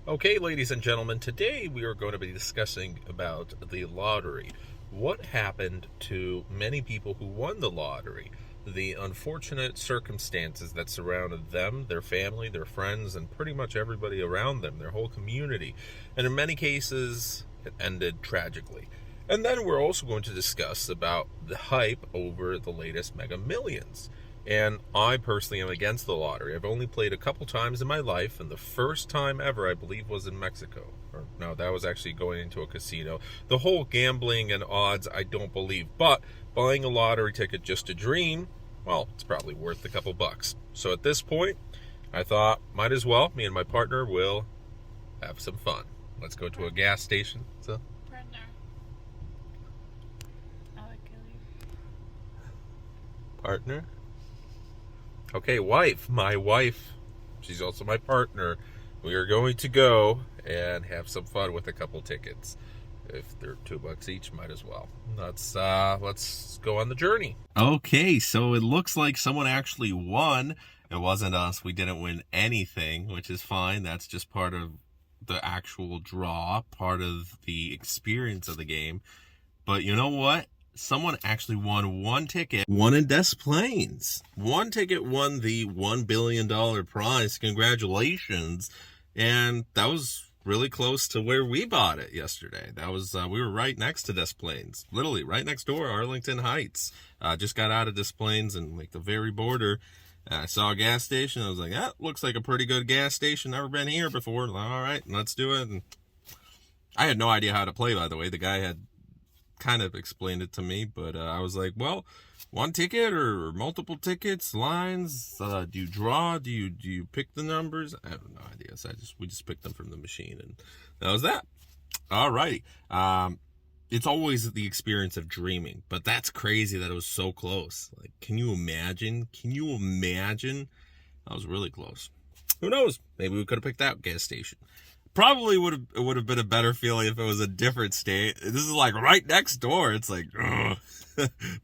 Okay, ladies and gentlemen, today we are going to be discussing about the lottery. What happened to many people who won the lottery? The unfortunate circumstances that surrounded them, their family, their friends, and pretty much everybody around them, their whole community. And in many cases, it ended tragically. And then we're also going to discuss about the hype over the latest Mega Millions. And I personally am against the lottery. I've only played a couple times in my life, and the first time ever, I believe, was in Mexico. Or no, that was actually going into a casino. The whole gambling and odds, I don't believe. But buying a lottery ticket just to dream, well, it's probably worth a couple bucks. So at this point, I thought, might as well, me and my partner will have some fun. Let's go to a gas station. So. Partner. I'll kill you. Partner? Okay, wife. My wife. She's also my partner. We are going to go and have some fun with a couple tickets. If they're $2 each, might as well. Let's go on the journey. Okay, so it looks like someone actually won. It wasn't us. We didn't win anything, which is fine. That's just part of the actual draw, part of the experience of the game. But you know what? Someone actually won one ticket, won in Des Plaines. One ticket won the $1 billion prize. Congratulations. And that was really close to where we bought it yesterday. That was, we were right next to Des Plaines, literally right next door, Arlington Heights. Just got out of Des Plaines and like the very border. I saw a gas station. I was like, looks like a pretty good gas station. Never been here before. All right, let's do it. And I had no idea how to play, by the way. The guy had kind of explained it to me, but I was like, well, one ticket or multiple tickets, lines, do you draw, do you pick the numbers? I have no idea. So we just picked them from the machine, and that was that. All righty. It's always the experience of dreaming, but that's crazy that it was so close. Like, can you imagine? That was really close. Who knows? Maybe we could have picked that gas station. Probably would have been a better feeling if it was a different state. This is like right next door. It's like, ugh.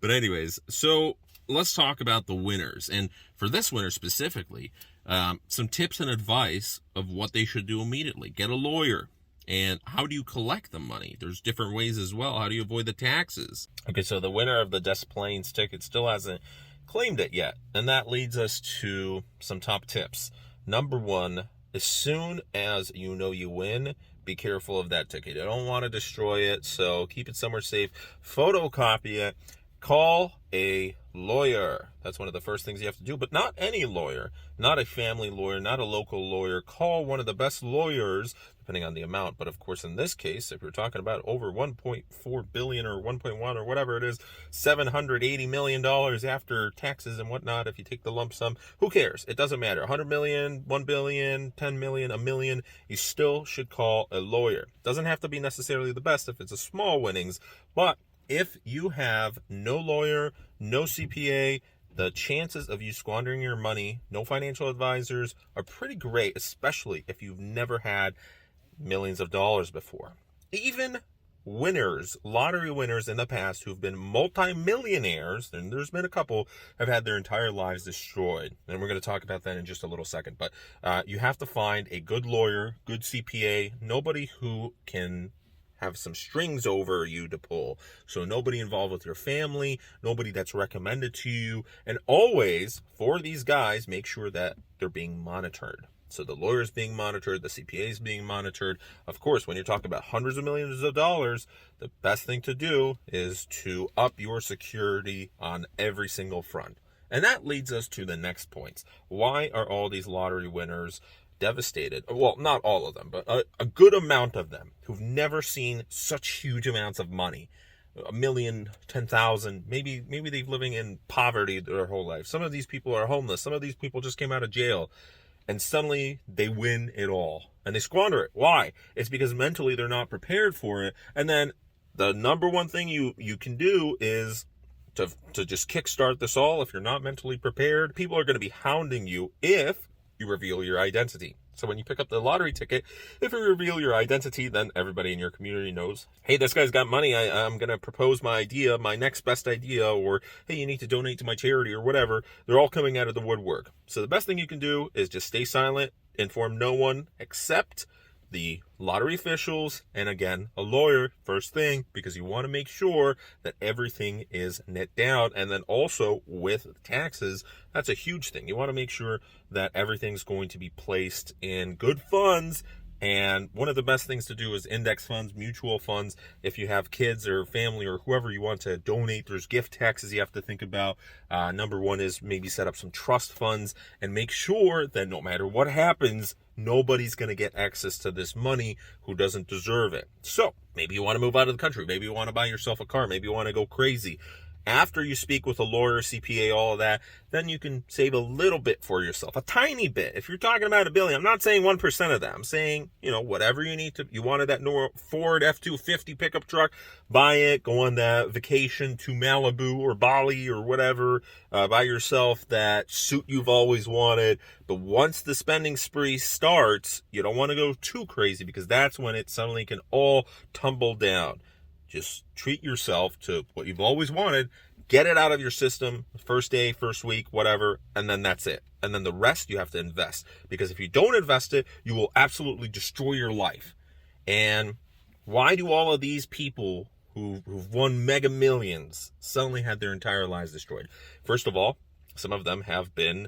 But anyways, so let's talk about the winners. And for this winner specifically, some tips and advice of what they should do immediately. Get a lawyer. And how do you collect the money? There's different ways as well. How do you avoid the taxes? Okay, so the winner of the Des Plaines ticket still hasn't claimed it yet. And that leads us to some top tips. Number one, as soon as you know you win, be careful of that ticket. You don't want to destroy it, so keep it somewhere safe. Photocopy it. Call a lawyer. That's one of the first things you have to do, but not any lawyer, not a family lawyer, not a local lawyer. Call one of the best lawyers, depending on the amount. But of course, in this case, if you're talking about over 1.4 billion or 1.1 or whatever it is, $780 million after taxes and whatnot, if you take the lump sum, who cares? It doesn't matter. 100 million, 1 billion, 10 million, a million, you still should call a lawyer. Doesn't have to be necessarily the best if it's a small winnings, but if you have no lawyer, no CPA, the chances of you squandering your money, no financial advisors, are pretty great, especially if you've never had millions of dollars before. Even winners, lottery winners in the past who've been multimillionaires, and there's been a couple, have had their entire lives destroyed. And we're going to talk about that in just a little second. But you have to find a good lawyer, good CPA, nobody who can have some strings over you to pull. So nobody involved with your family, nobody that's recommended to you. And always, for these guys, make sure that they're being monitored. So the lawyer's being monitored, the CPA is being monitored. Of course, when you're talking about hundreds of millions of dollars, the best thing to do is to up your security on every single front. And that leads us to the next points. Why are all these lottery winners devastated? Well, not all of them, but a good amount of them who've never seen such huge amounts of money. 1 million, 10,000, maybe they've living in poverty their whole life. Some of these people are homeless. Some of these people just came out of jail, and suddenly they win it all and they squander it. Why? It's because mentally they're not prepared for it. And then the number one thing you can do is to just kickstart this all. If you're not mentally prepared, people are going to be hounding you if you reveal your identity. So when you pick up the lottery ticket, if you reveal your identity, then everybody in your community knows, hey, this guy's got money. I'm going to propose my idea, my next best idea, or hey, you need to donate to my charity or whatever. They're all coming out of the woodwork. So the best thing you can do is just stay silent, inform no one except the lottery officials, and again, a lawyer first thing, because you want to make sure that everything is net down. And then also with taxes, that's a huge thing. You want to make sure that everything's going to be placed in good funds. And one of the best things to do is index funds, mutual funds. If you have kids or family or whoever you want to donate, there's gift taxes you have to think about. Number one is maybe set up some trust funds and make sure that no matter what happens, nobody's going to get access to this money who doesn't deserve it. So maybe you want to move out of the country. Maybe you want to buy yourself a car. Maybe you want to go crazy. After you speak with a lawyer, CPA, all of that, then you can save a little bit for yourself, a tiny bit. If you're talking about $1 billion, I'm not saying 1% of that. I'm saying, whatever you need to, you wanted that Ford F-250 pickup truck, buy it, go on that vacation to Malibu or Bali or whatever, buy yourself that suit you've always wanted. But once the spending spree starts, you don't want to go too crazy because that's when it suddenly can all tumble down. Just treat yourself to what you've always wanted, get it out of your system, first day, first week, whatever, and then that's it. And then the rest you have to invest. Because if you don't invest it, you will absolutely destroy your life. And why do all of these people who've won mega millions suddenly had their entire lives destroyed? First of all, some of them have been,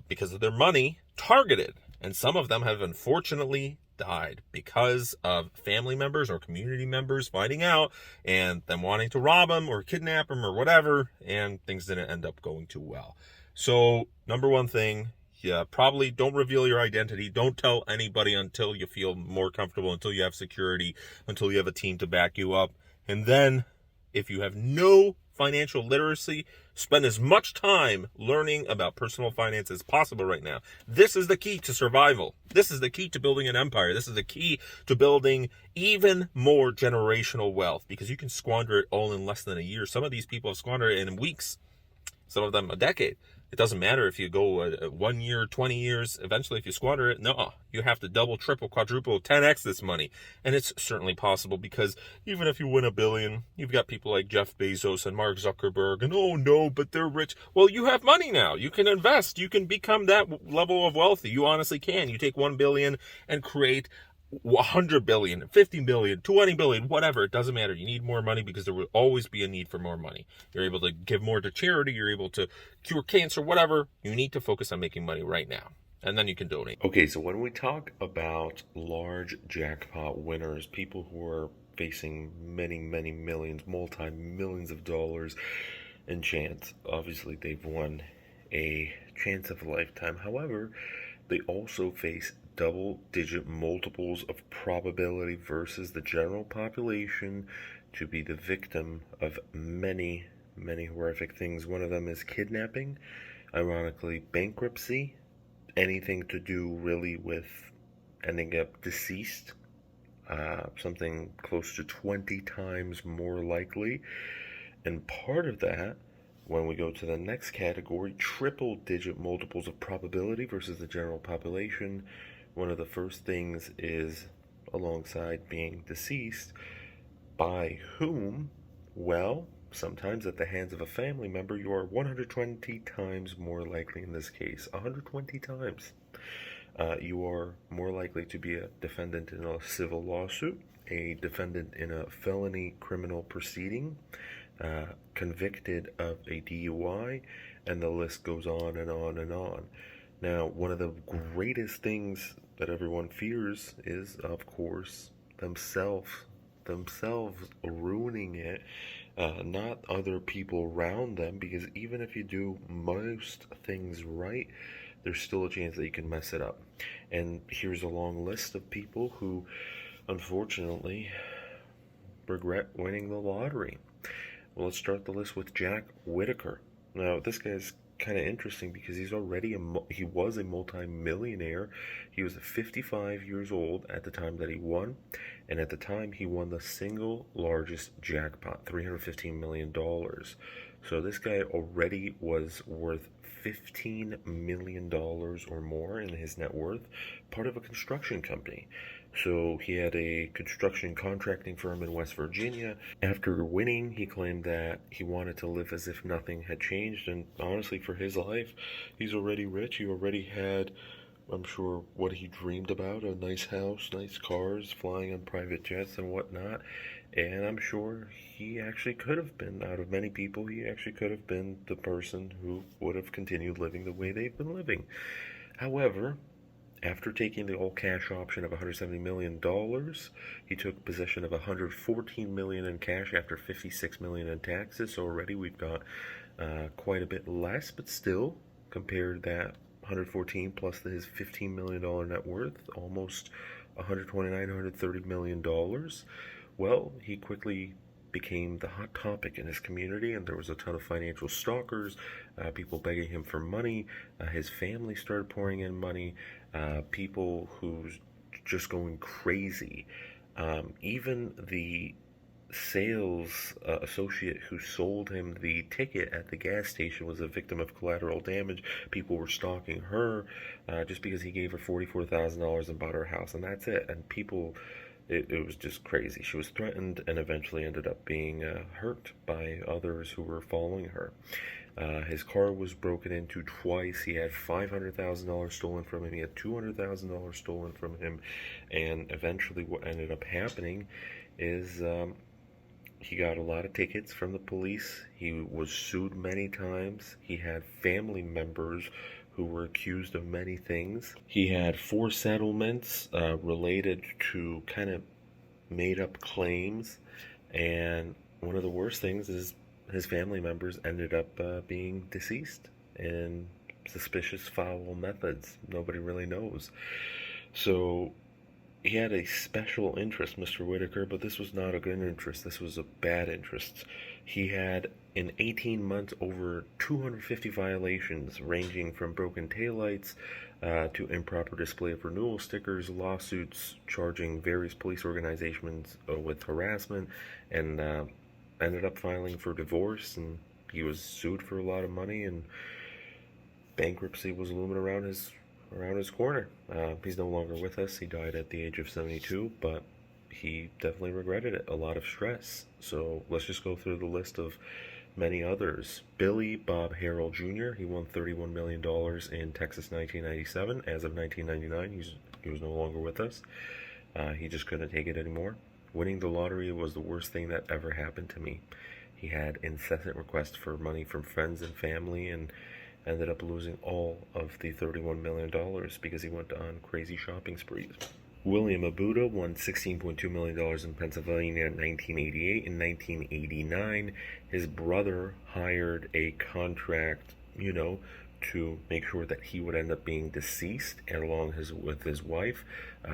because of their money, targeted. And some of them have unfortunately died because of family members or community members finding out and them wanting to rob them or kidnap them or whatever, and things didn't end up going too well. So number one thing, probably don't reveal your identity. Don't tell anybody until you feel more comfortable, until you have security, until you have a team to back you up. And then if you have no financial literacy, spend as much time learning about personal finance as possible right now. This is the key to survival. This is the key to building an empire. This is the key to building even more generational wealth, because you can squander it all in less than a year. Some of these people have squandered it in weeks, some of them a decade. It doesn't matter if you go 1 year, 20 years. Eventually, if you squander it, no, you have to double, triple, quadruple, 10x this money. And it's certainly possible, because even if you win $1 billion, you've got people like Jeff Bezos and Mark Zuckerberg, and oh no, but they're rich. Well, you have money now. You can invest. You can become that level of wealthy. You honestly can. You take $1 billion and create 100 billion, 50 billion, 20 billion, whatever. It doesn't matter. You need more money because there will always be a need for more money. You're able to give more to charity. You're able to cure cancer, whatever. You need to focus on making money right now. And then you can donate. Okay, so when we talk about large jackpot winners, people who are facing many, many millions, multi-millions of dollars in chance, obviously they've won a chance of a lifetime. However, they also face double-digit multiples of probability versus the general population to be the victim of many, many horrific things. One of them is kidnapping, ironically bankruptcy, anything to do really with ending up deceased, something close to 20 times more likely. And part of that, when we go to the next category, triple-digit multiples of probability versus the general population. One of the first things is, alongside being deceased, by whom? Well, sometimes at the hands of a family member. You are 120 times more likely in this case. 120 times. You are more likely to be a defendant in a civil lawsuit, a defendant in a felony criminal proceeding, convicted of a DUI, and the list goes on and on and on. Now, one of the greatest things that everyone fears is, of course, themselves ruining it, not other people around them, because even if you do most things right, there's still a chance that you can mess it up. And here's a long list of people who, unfortunately, regret winning the lottery. Well, let's start the list with Jack Whitaker. Now, this guy's kind of interesting because he was a multi-millionaire. He was 55 years old at the time that he won, and at the time he won the single largest jackpot, $315 million. So this guy already was worth $15 million or more in his net worth, part of a construction company. So he had a construction contracting firm in West Virginia. After winning, he claimed that he wanted to live as if nothing had changed. And honestly, for his life, he's already rich. He already had, I'm sure, what he dreamed about: a nice house, nice cars, flying on private jets and whatnot. And I'm sure he actually could have been, out of many people, he actually could have been the person who would have continued living the way they've been living. However, after taking the all-cash option of $170 million, he took possession of $114 million in cash after $56 million in taxes. So already we've got quite a bit less, but still, compared that 114 plus his $15 million net worth, almost $130 million. Well, he quickly became the hot topic in his community, and there was a ton of financial stalkers, people begging him for money. His family started pouring in money, people who's just going crazy. Even the sales associate who sold him the ticket at the gas station was a victim of collateral damage. People were stalking her just because he gave her $44,000 and bought her house, and that's it. And people, it was just crazy. She was threatened and eventually ended up being hurt by others who were following her. His car was broken into twice. He had $500,000 stolen from him. He had $200,000 stolen from him. And eventually what ended up happening is he got a lot of tickets from the police. He was sued many times. He had family members who were accused of many things. He had 4 settlements related to kind of made up claims. And one of the worst things is his family members ended up being deceased in suspicious, foul methods. Nobody really knows. So he had a special interest, Mr. Whitaker, but this was not a good interest. This was a bad interest. He had, in 18 months, over 250 violations, ranging from broken taillights to improper display of renewal stickers, lawsuits charging various police organizations with harassment, and ended up filing for divorce, and he was sued for a lot of money, and bankruptcy was looming around his corner. He's no longer with us. He died at the age of 72, but he definitely regretted it. A lot of stress. So let's just go through the list of many others. Billy Bob Harrell Jr., he won $31 million in Texas 1997. As of 1999, he was no longer with us. He just couldn't take it anymore. Winning the lottery was the worst thing that ever happened to me. He had incessant requests for money from friends and family, and ended up losing all of the $31 million because he went on crazy shopping sprees. William Abuda won $16.2 million in Pennsylvania in 1988. In 1989, his brother hired a contract, to make sure that he would end up being deceased, and along with his wife.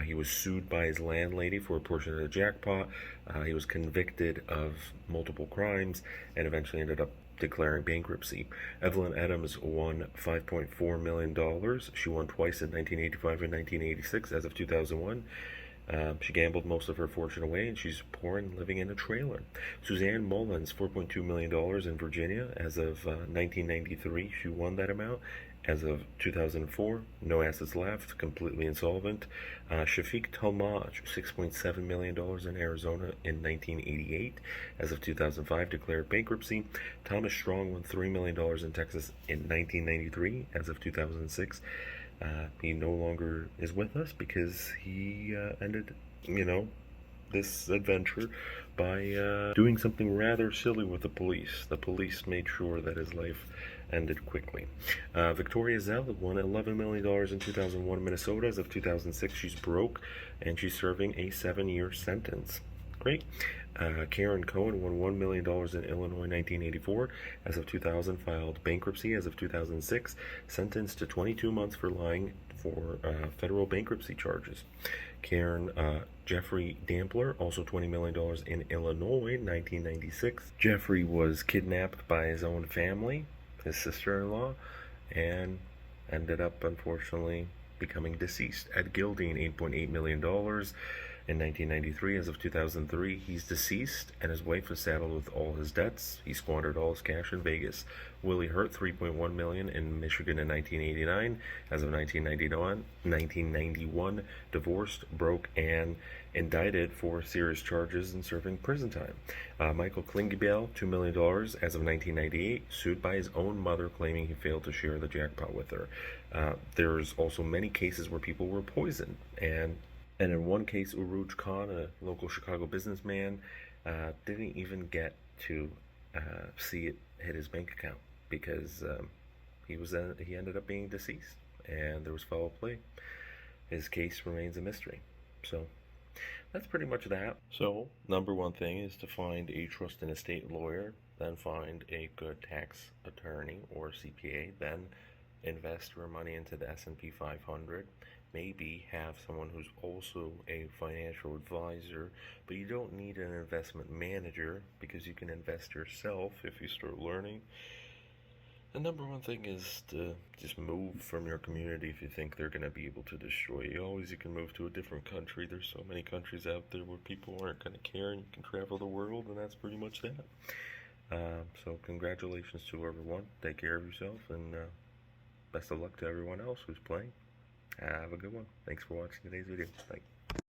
He was sued by his landlady for a portion of the jackpot. He was convicted of multiple crimes and eventually ended up declaring bankruptcy. Evelyn Adams won $5.4 million. She won twice in 1985 and 1986 as of 2001. She gambled most of her fortune away, and she's poor and living in a trailer. Suzanne Mullins, $4.2 million in Virginia as of 1993. She won that amount. As of 2004, no assets left, completely insolvent. Shafiq Talmaj, $6.7 million in Arizona in 1988. As of 2005, declared bankruptcy. Thomas Strong won $3 million in Texas in 1993. As of 2006, he no longer is with us because he ended, this adventure by doing something rather silly with the police. The police made sure that his life ended quickly. Victoria Zell won $11 million in 2001 in Minnesota. As of 2006, she's broke, and she's serving a 7-year sentence. Great. Karen Cohen won $1 million in Illinois in 1984. As of 2000, filed bankruptcy. As of 2006, sentenced to 22 months for lying for federal bankruptcy charges. Jeffrey Dampler, also $20 million in Illinois in 1996. Jeffrey was kidnapped by his own family, his sister-in-law, and ended up, unfortunately, becoming deceased. Ed Gilding, $8.8 million. In 1993, as of 2003, he's deceased, and his wife is saddled with all his debts. He squandered all his cash in Vegas. Willie Hurt, $3.1 million in Michigan in 1989. As of 1991, divorced, broke, and indicted for serious charges and serving prison time. Michael Klingebell, $2 million as of 1998, sued by his own mother, claiming he failed to share the jackpot with her. There's also many cases where people were poisoned, and in one case, Uruj Khan, a local Chicago businessman, didn't even get to see it hit his bank account because he ended up being deceased, and there was foul play. His case remains a mystery. So that's pretty much that. So number one thing is to find a trust and estate lawyer, then find a good tax attorney or CPA, then invest your money into the S&P 500. Maybe have someone who's also a financial advisor, but you don't need an investment manager because you can invest yourself if you start learning. The number one thing is to just move from your community if you think they're going to be able to destroy you. You can move to a different country. There's so many countries out there where people aren't going to care, and you can travel the world, and that's pretty much that. So congratulations to everyone. Take care of yourself, and best of luck to everyone else who's playing. Have a good one. Thanks for watching today's video. Bye.